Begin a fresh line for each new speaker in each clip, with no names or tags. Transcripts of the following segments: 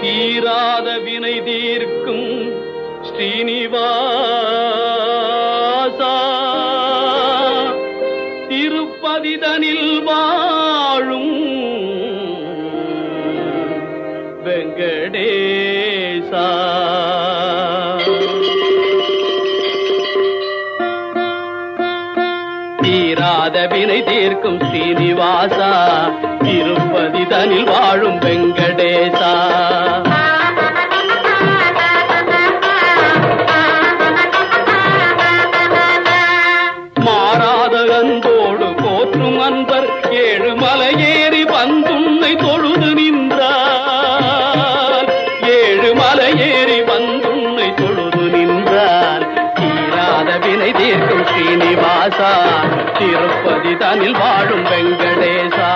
தீராத வினை தீர்க்கும் ஸ்ரீனிவாசா, திருப்பதிதனில் வாழும் வெங்கடேசா. தீராத வினை தீர்க்கும் ஸ்ரீனிவாசா, திருப்பதிதனில் வாழும் வெங்கடேசா. மாறாத அன்போடு போற்றும் அன்பர் ஏழு மலையேறி வந்துன்னை தொழுது நின்றார், ஏழு மலையேறி வந்துன்னை தொழுது நின்றார். தீராத வினை தீர்க்கும் ஸ்ரீனிவாசா, திருப்பதி தனில் வாழும் வெங்கடேசா.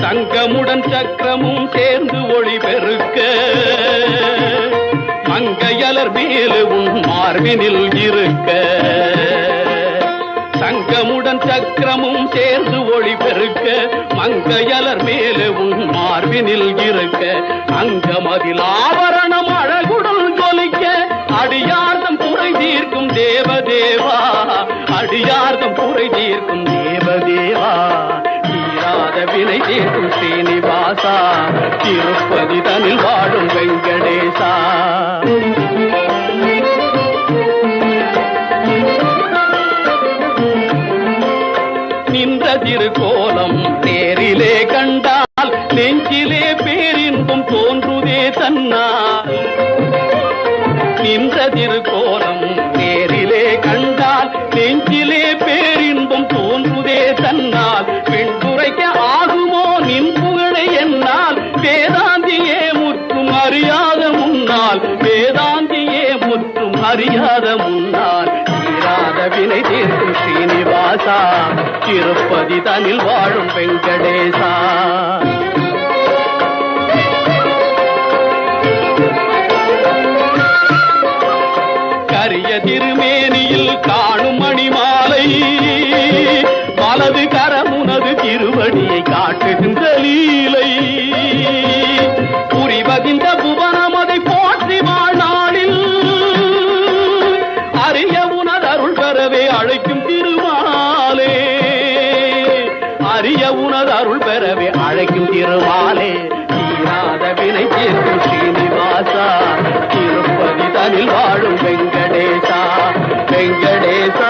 சங்கமுடன் சக்கரமும் சேர்ந்து ஒளி பெருக்க, மங்கையலர் மேலும் மார்பினில் இருக்க. சங்கமுடன் சக்கரமும் சேர்ந்து ஒளி பெருக்க, மங்கையலர் மேலும் மார்பினில் இருக்க. அங்கமதில் ஆவரணம் அழகுடன் ஜொலிக்க, அடியார்தம் குறை தீர்க்கும் தேவதேவா, அடியார்தம் குறை தீர்க்கும் தேவதேவா. தீராத வினை தீர்க்கும் ஸ்ரீனிவாசா, திருப்பதி தனில் வாழும் வெங்கடேசா. நின்ற திருக்கோலம் நேரிலே கண்டால் நெஞ்சிலே பேரின்பம் தோன்றுதே தன்னால். நின்ற திருக்கோலம் நேரிலே கண்டால் நெஞ்சிலே பேரின்பம் தோன்றுதே தன்னால். பெண்துரைக்க ஆகுமோ நின் புகழை என்னால், வேதாந்தியே முற்றும் அறியாத முன்னால், வேதாந்தியே முற்றும் அறியாத முன்னால். தீராத வினை தீர்க்கும் ஸ்ரீனிவாசா, திருப்பதி தனில் வாழும் வெங்கடேசா. கரிய திருமேனியில் காணும் மணிமாலை, வலது கரமுனது திருவடியை காட்டுகின்ற லீலை. புரிவதிந்த புவனமதை போற்றி வாழ்நாளில், அறிய உனது அருள் பெறவே அழைக்கும் திருமாலே, அறிய உனது அருள் பெறவே அழைக்கும் திருமாலே. தீராத வினை தீர்க்கும் ஸ்ரீனிவாசா, திருப்பதி தனில் வாழும் வெங்கடேசா, வெங்கடேசா.